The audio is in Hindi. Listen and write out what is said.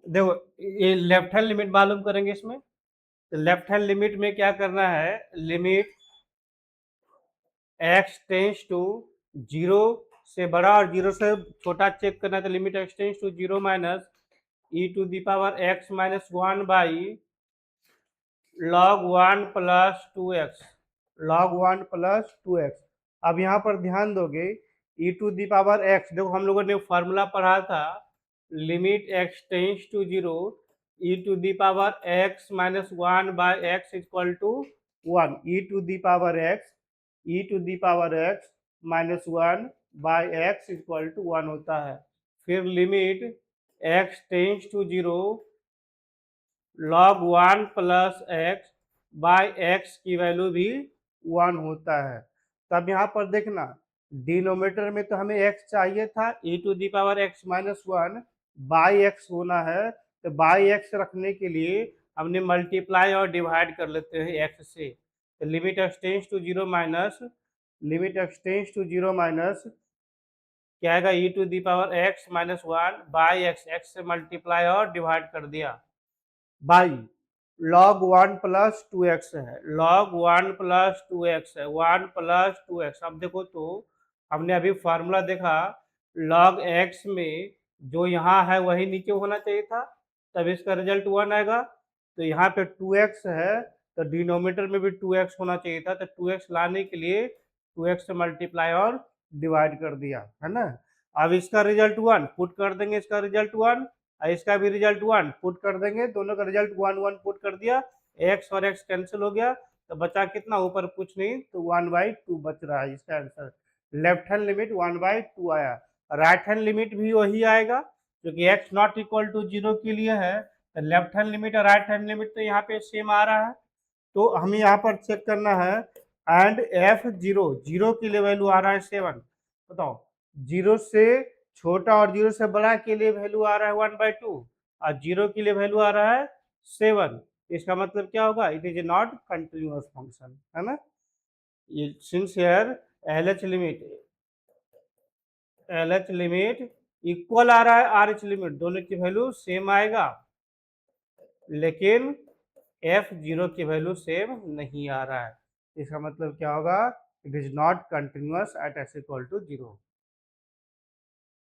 देखो ये लेफ्ट हैंड लिमिट मालूम करेंगे इसमें। तो लेफ्ट हैंड लिमिट में क्या करना है, limit x tends to zero से बड़ा और जीरो से छोटा चेक करना है, तो limit x tends to zero minus e to the power x minus one by log one plus two x, log one plus two x. अब यहाँ पर ध्यान दोगे e to the power x, देखो हम लोगों ने फार्मूला पढ़ा था, limit x tends to zero e to the power x minus one by x equal to one, e to the power x, e to the power x minus one by x equal to one होता है। फिर limit x tends to zero log one plus x by x की वैल्यू भी वन होता है। तब यहाँ पर देखना डिनोमिनेटर में तो हमें x चाहिए था, e to the power x minus one by x होना है, तो बाई एक्स रखने के लिए हमने मल्टीप्लाई और डिवाइड कर लेते हैं x से। तो limit x tends to zero minus, limit x tends to zero minus क्या आएगा, e to the power x minus one by x, x से मल्टीप्लाई और डिवाइड कर दिया by log one plus two x है, log one plus two x है, वन प्लस टू एक्स। अब देखो तो हमने अभी फार्मूला देखा, log x में जो यहाँ है वही नीचे होना चाहिए था, तब इसका रिजल्ट वन आएगा। तो यहाँ पे टू एक्स है तो डिनोमिनेटर में भी टू एक्स होना चाहिए था, तो टू एक्स लाने के लिए टू एक्स से मल्टीप्लाई और डिवाइड कर दिया, है ना। अब इसका रिजल्ट वन पुट कर देंगे, इसका रिजल्ट वन और इसका भी रिजल्ट वन पुट कर देंगे, दोनों का रिजल्ट वन वन पुट कर दिया, एक्स और एक्स कैंसिल हो गया, तो बचा कितना, ऊपर कुछ नहीं, तो वन बाई टू बच रहा है इसका answer. Left hand limit one by two आया। राइट हैंड लिमिट भी वही आएगा क्योंकि x not equal to zero के लिए है, तो लेफ्ट हैंड लिमिट और राइट हैंड लिमिट तो यहाँ पे सेम आ रहा है। तो हमें यहाँ पर चेक करना है एंड एफ जीरो, जीरो के लिए वैल्यू आ रहा है सेवन। बताओ, जीरो से छोटा और जीरो से बड़ा के लिए वैल्यू आ रहा है वन बाई टू और जीरो के लिए वैल्यू आ रहा है सेवन। इसका मतलब क्या होगा, it is not continuous function, है ना। ये since here L H limit equal आ रहा है आर एच लिमिट, दोनों की वैल्यू सेम आएगा, लेकिन एफ जीरो की वैल्यू सेम नहीं आ रहा है। इसका मतलब क्या होगा, it is not continuous at x equal to zero.